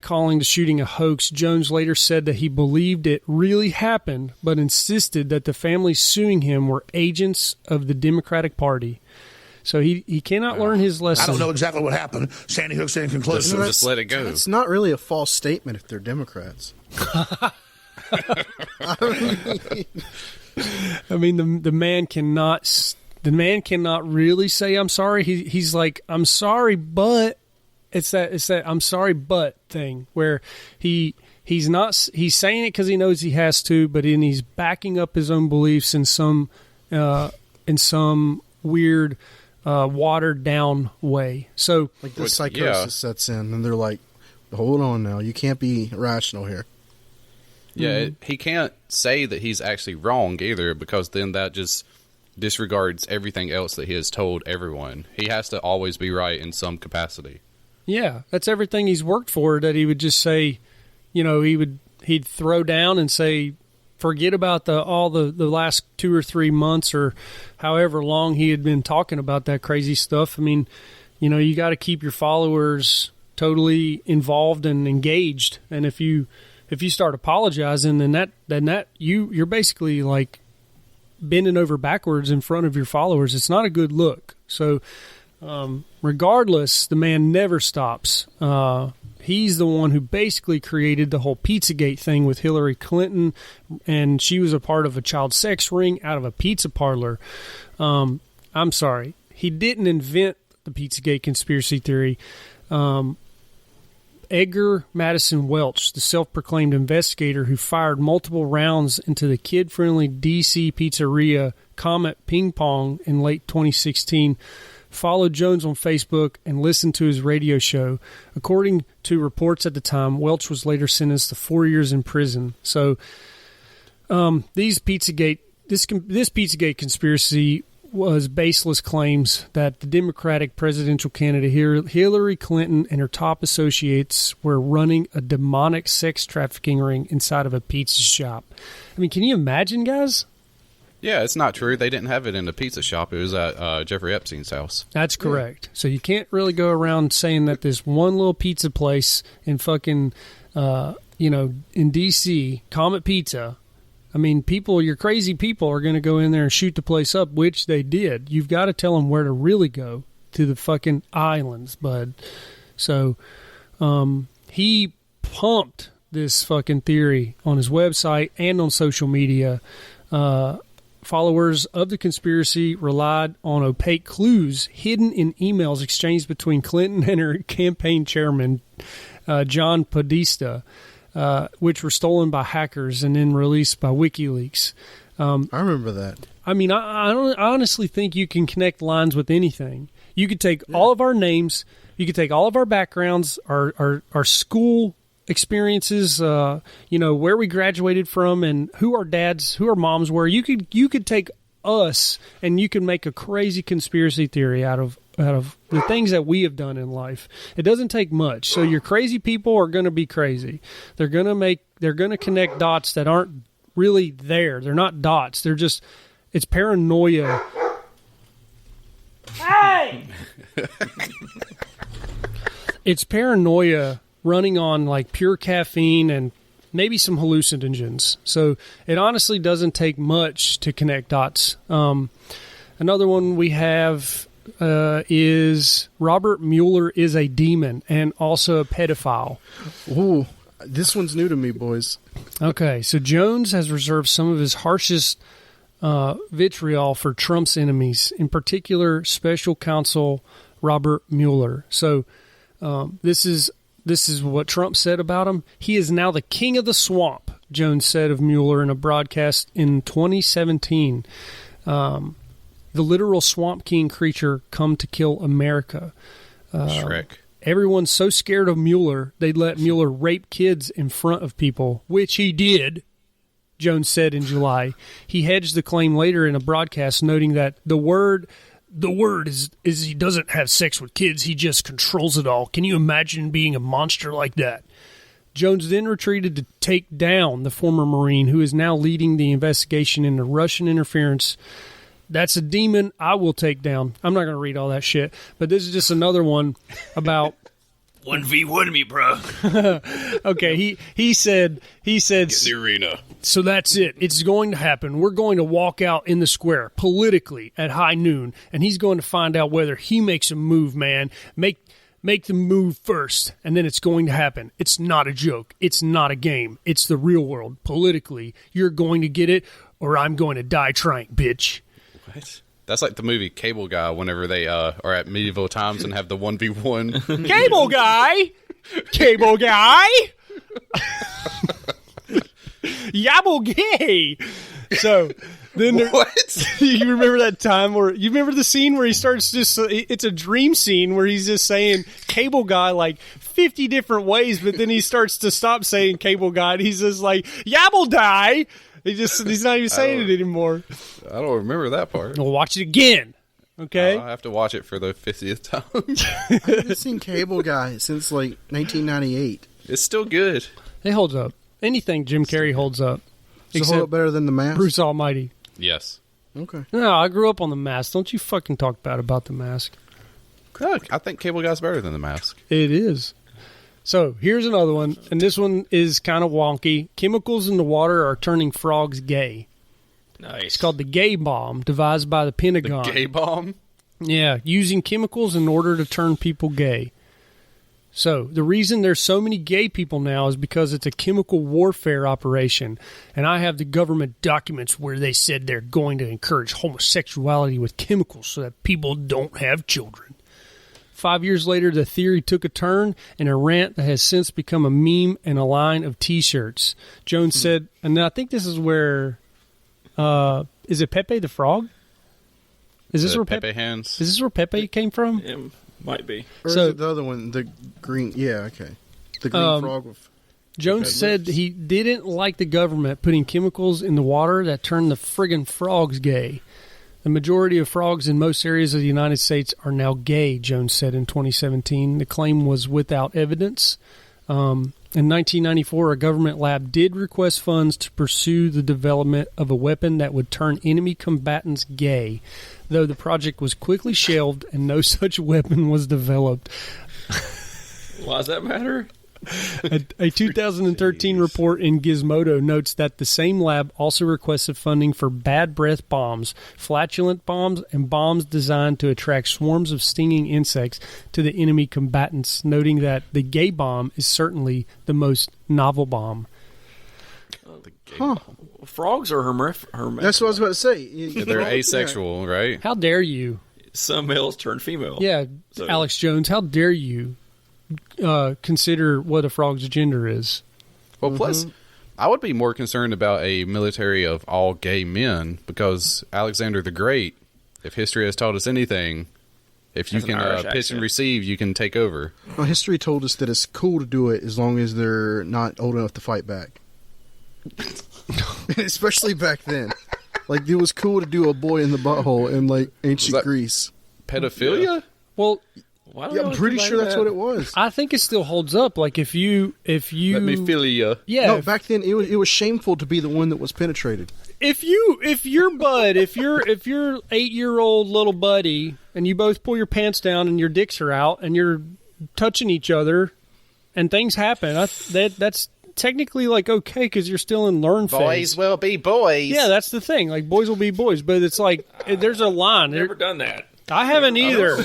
calling the shooting a hoax, Jones later said that he believed it really happened, but insisted that the families suing him were agents of the Democratic Party. So he cannot learn his lesson. I don't know exactly what happened. Sandy Hook's in conclusion. Just let it go. It's not really a false statement if they're Democrats. I mean, the man cannot really say I'm sorry. He's like, I'm sorry, but it's that I'm sorry, but thing where he's saying it because he knows he has to, but then he's backing up his own beliefs in some weird watered down way. So like the psychosis sets in, and they're like, hold on now, you can't be rational here. Yeah, he can't say that he's actually wrong either, because then that just disregards everything else that he has told everyone. He has to always be right in some capacity. Yeah, that's everything he's worked for, that he would just say, he'd throw down and say, forget about all the last 2 or 3 months or however long he had been talking about that crazy stuff. I mean, you got to keep your followers totally involved and engaged. And if you start apologizing, then you're basically like bending over backwards in front of your followers. It's not a good look. So regardless, the man never stops. He's the one who basically created the whole Pizzagate thing with Hillary Clinton, and she was a part of a child sex ring out of a pizza parlor. I'm sorry. He didn't invent the Pizzagate conspiracy theory. Edgar Madison Welch, the self-proclaimed investigator who fired multiple rounds into the kid-friendly D.C. pizzeria Comet Ping Pong in late 2016, followed Jones on Facebook and listened to his radio show. According to reports at the time, Welch was later sentenced to 4 years in prison. So this Pizzagate conspiracy was baseless claims that the Democratic presidential candidate Hillary Clinton and her top associates were running a demonic sex trafficking ring inside of a pizza shop. I mean, can you imagine, guys? Yeah, it's not true. They didn't have it in a pizza shop. It was at Jeffrey Epstein's house. That's correct. So you can't really go around saying that this one little pizza place in fucking, in D.C., Comet Pizza. I mean, your crazy people are going to go in there and shoot the place up, which they did. You've got to tell them where to really go, to the fucking islands, bud. So he pumped this fucking theory on his website and on social media. Followers of the conspiracy relied on opaque clues hidden in emails exchanged between Clinton and her campaign chairman, John Podesta, which were stolen by hackers and then released by WikiLeaks. I remember that. I mean, I honestly think you can connect lines with anything. You could take all of our names, you could take all of our backgrounds, our school experiences, where we graduated from and who our dads, who our moms were. You could take us and you can make a crazy conspiracy theory out of the things that we have done in life. It doesn't take much. So your crazy people are going to be crazy. They're going to connect dots that aren't really there. They're not dots. It's paranoia. Hey! It's paranoia running on like pure caffeine and maybe some hallucinogens. So it honestly doesn't take much to connect dots. Another one we have is Robert Mueller is a demon and also a pedophile. Ooh, this one's new to me, boys. Okay, so Jones has reserved some of his harshest vitriol for Trump's enemies, in particular special counsel Robert Mueller. So this is what Trump said about him. He is now the king of the swamp, Jones said of Mueller in a broadcast in 2017. The literal swamp king creature come to kill America. Shrek. Everyone's so scared of Mueller, they'd let Mueller rape kids in front of people, which he did, Jones said in July. He hedged the claim later in a broadcast, noting that the word is he doesn't have sex with kids, he just controls it all. Can you imagine being a monster like that? Jones then retreated to take down the former Marine, who is now leading the investigation into Russian interference. That's a demon I will take down. I'm not going to read all that shit, but this is just another one about 1v1 me, bro. Okay, he said The arena. so that's it. It's going to happen. We're going to walk out in the square politically at high noon, and he's going to find out whether he makes a move, man. Make the move first, and then it's going to happen. It's not a joke. It's not a game. It's the real world. Politically, you're going to get it, or I'm going to die trying, bitch. What? That's like the movie Cable Guy whenever they are at medieval times and have the 1v1. Cable guy! Cable guy! Yabble gay! So, then What? you remember that time where, you remember the scene where he starts just, it's a dream scene where he's just saying cable guy like 50 different ways, but then he starts to stop saying cable guy and he's just like, yabble die! He's not even saying it anymore. I don't remember that part. We'll watch it again. Okay? I'll have to watch it for the 50th time. I haven't seen Cable Guy since like 1998. It's still good. It holds up. Anything Jim Carrey holds up. Does it hold up better than The Mask? Bruce Almighty. Yes. Okay. No, I grew up on The Mask. Don't you fucking talk bad about The Mask. Look, I think Cable Guy's better than The Mask. It is. So, here's another one, and this one is kind of wonky. Chemicals in the water are turning frogs gay. Nice. It's called the gay bomb, devised by the Pentagon. The gay bomb? Yeah, using chemicals in order to turn people gay. So, the reason there's so many gay people now is because it's a chemical warfare operation. And I have the government documents where they said they're going to encourage homosexuality with chemicals so that people don't have children. 5 years later, the theory took a turn in a rant that has since become a meme and a line of T-shirts. Jones said, and I think this is where, is it Pepe the Frog? Is this where Pepe Hands? Is this where Pepe came from? It might be. Or So- is it the other one? The green. Yeah, okay. The green frog with. Jones said he didn't like the government putting chemicals in the water that turned the friggin' frogs gay. The majority of frogs in most areas of the United States are now gay, Jones said in 2017. The claim was without evidence. In 1994, a government lab did request funds to pursue the development of a weapon that would turn enemy combatants gay, though the project was quickly shelved and no such weapon was developed. Why does that matter? A 2013 report in Gizmodo notes that the same lab also requested funding for bad breath bombs, flatulent bombs, and bombs designed to attract swarms of stinging insects to the enemy combatants, noting that the gay bomb is certainly the most novel bomb. Frogs are hermaphrodites. That's what I was about to say. Yeah, they're asexual, right? How dare you? Some males turn female. Yeah, So- Alex Jones, how dare you consider what a frog's gender is? Well, plus, I would be more concerned about a military of all gay men because Alexander the Great, if history has taught us anything, if you Has an can Irish pitch and accent. receive, you can take over. Well, history told us that it's cool to do it as long as they're not old enough to fight back. Especially back then. Like, it was cool to do a boy in the butthole in, like, ancient that- Greece. Pedophilia? Well, Why do Yeah, I I'm always pretty think sure like that's that? what it was. I think it still holds up. Like if you Let me feel ya. yeah, No, back then it was shameful to be the one that was penetrated. if your 8-year-old little buddy and you both pull your pants down and your dicks are out and you're touching each other and things happen, that's technically like okay because you're still in learn phase. Boys will be boys. Yeah, that's the thing. Like boys will be boys, but it's like there's a line. Never done that. I haven't either.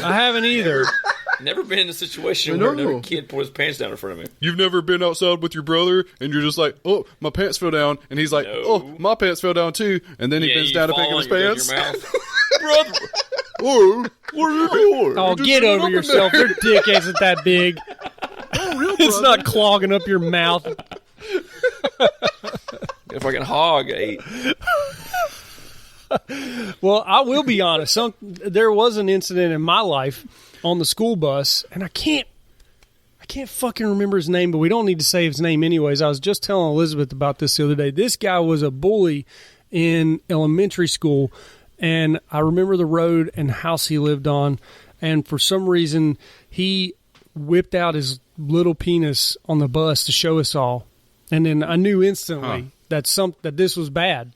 Never been in a situation No. where another kid pulled his pants down in front of me. You've never been outside with your brother, and you're just like, oh, my pants fell down, and he's like, No. oh, my pants fell down too, and then he bends you down to fall pick up his and it pants. goes in your mouth. Brother, Oh, what are you doing? Oh, You just get went over up in yourself. there. Your dick isn't that big. It's not clogging up your mouth. if I can hog ate. Well, I will be honest. There was an incident in my life on the school bus, and I can't fucking remember his name, but we don't need to say his name anyways. I was just telling Elizabeth about this the other day. This guy was a bully in elementary school, and I remember the road and house he lived on, and for some reason, he whipped out his little penis on the bus to show us all. And then I knew instantly that this was bad.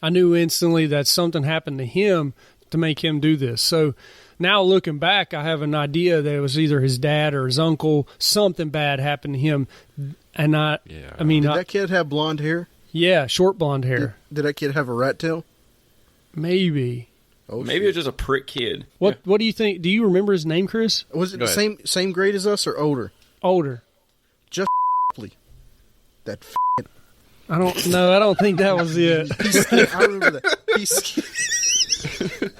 I knew instantly that something happened to him to make him do this. So now looking back, I have an idea that it was either his dad or his uncle. Something bad happened to him, and Did that kid have blonde hair? Yeah, short blonde hair. Did that kid have a rat tail? Maybe. Oh, Maybe it was just a prick kid. What do you think? Do you remember his name, Chris? Was it Go the same grade as us or older? Older. Just that. I don't know. I don't think that was it. I remember that.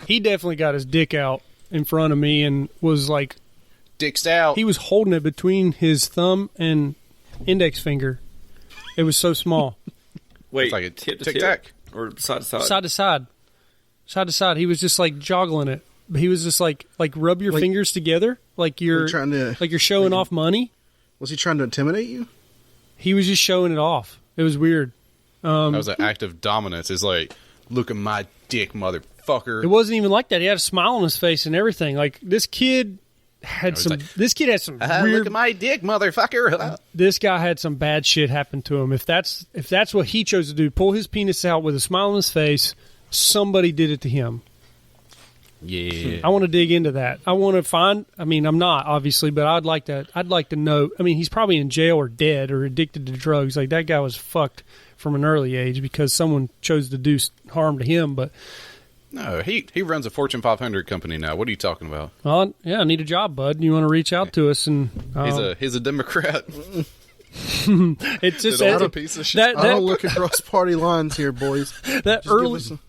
He definitely got his dick out in front of me and was like, Dick's out. he was holding it between his thumb and index finger. It was so small. Wait, It's like a tip to tic-tac. tip? Or side to side? Side to side. Side to side. He was just like joggling it. He was just like rub your fingers together like you're trying to like you're showing off money. Was he trying to intimidate you? He was just showing it off. It was weird. That was an act of dominance. It's like, look at my dick, motherfucker. It wasn't even like that. He had a smile on his face and everything. Like this kid had some. This kid had some Look weird. at my dick, motherfucker. This guy had some bad shit happen to him. If that's what he chose to do, pull his penis out with a smile on his face. Somebody did it to him. Yeah. I want to dig into that. I want to find. I mean, I'm not obviously, but I'd like to know. I mean, he's probably in jail or dead or addicted to drugs. Like that guy was fucked from an early age because someone chose to do harm to him. But No, he runs a Fortune 500 company now. What are you talking about? well, yeah, I need a job, bud. You want to reach out to us and He's a Democrat. it's just Little little piece of shit. that I don't look across party lines here, boys. that Just early give us some-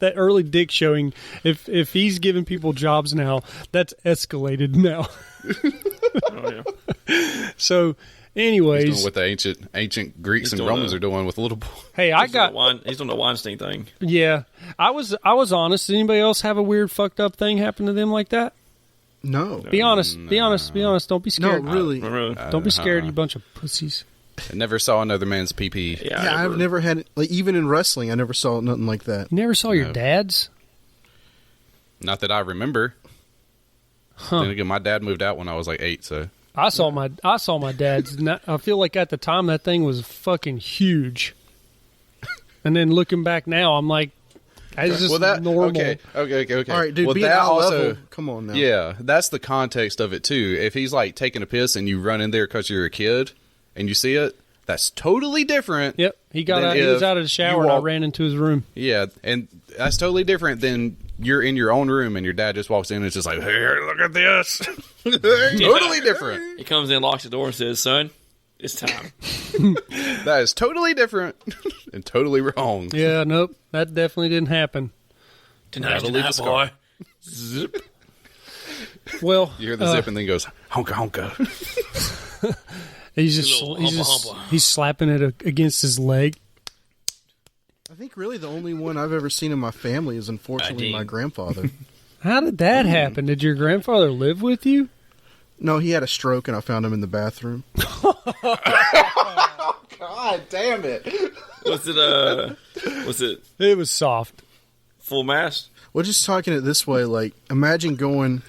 that early dick showing. If he's giving people jobs now, that's escalated now. Oh, yeah. So, He's anyways, doing what the ancient Greeks He's and doing Romans a- are doing with little boys. hey, I He's doing got he's doing the Weinstein thing. yeah. I was honest. Did anybody else have a weird fucked up thing happen to them like that? No. Be honest. Be honest. Be honest. Don't be No, scared. really. Really? Don't be scared, you bunch of pussies. I never saw another man's pee-pee. Yeah, I've never had, like, even in wrestling, I never saw nothing like that. You never saw your No. dad's? Not that I remember. Huh. Then again, my dad moved out when I was like 8, so I saw my dad's. And I feel like at the time that thing was fucking huge. And then looking back now, I'm like, it's just normal. Okay. All right, dude, well, being that out also, level, come on now. Yeah, that's the context of it too. If he's like taking a piss and you run in there because you're a kid and you see it, that's totally different. Yep, he got than out. He was if out of the shower, you and I walk- ran into his room. Yeah, and that's totally different than you're in your own room and your dad just walks in and it's just like, hey, look at this. Totally different. He comes in, locks the door, and says, "Son, it's time." That is totally different and totally wrong. Yeah, nope, that definitely didn't happen. Tonight's That'll leave tonight, a scar. boy. Zip. Well, You hear the zip and then goes, honka honka. he's just little he's just humpa. he's slapping it against his leg. I think really the only one I've ever seen in my family is unfortunately Ding. my grandfather. How did that happen? Did your grandfather live with you? No, he had a stroke and I found him in the bathroom. God damn it. Was it It was soft. full mast? Well, just talking it this way, like, imagine going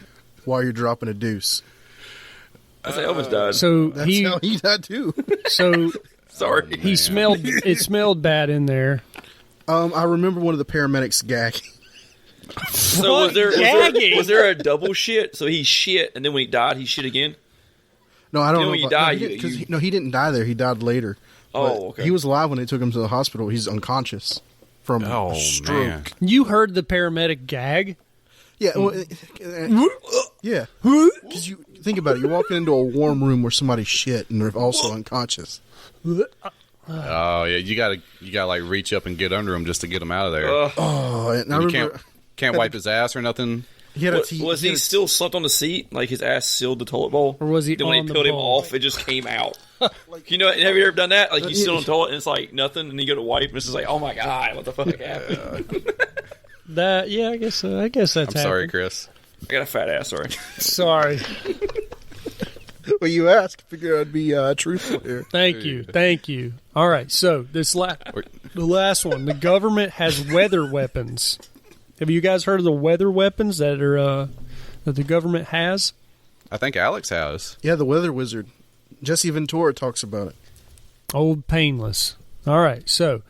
while you're dropping a deuce. That's how Elvis died. So That's how he died too. so Sorry. he smelled. It smelled bad in there. I remember one of the paramedics gagging. So Gagging. was there a double shit? So he shit, and then when he died, he shit again? No, I don't You know know. when you about- die, no, he you- didn't- 'cause you- he didn't die there. He died later. Oh, But okay. He was alive when they took him to the hospital. He's unconscious from Oh, a stroke. man. You heard the paramedic gag. Yeah, well, yeah. Because you think about it, you're walking into a warm room where somebody's shit and they're also unconscious. Oh, yeah, you gotta like reach up and get under him just to get him out of there. Oh, and I you remember can't wipe his ass or nothing. he had a Was he still slumped on the seat, like his ass sealed the toilet bowl? Or was he Then when on he the peeled him bowl? off, it just came out. You know, have you ever done that? Like you sit on the toilet and it's like nothing, and you go to wipe, and it's just like, oh my god, what the fuck happened? That I guess that's. I'm sorry, happened. Chris. I got a fat ass. Sorry. Sorry. Well, you asked. Figure I'd be truthful here. Thank you. All right. So the last one. The government has weather weapons. Have you guys heard of the weather weapons that are that the government has? I think Alex has. Yeah, the weather wizard. Jesse Ventura talks about it. Jones Old Painless. All right. So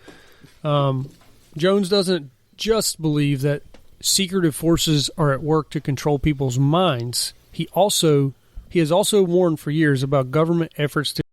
Jones doesn't just believe that secretive forces are at work to control people's minds. He has also warned for years about government efforts to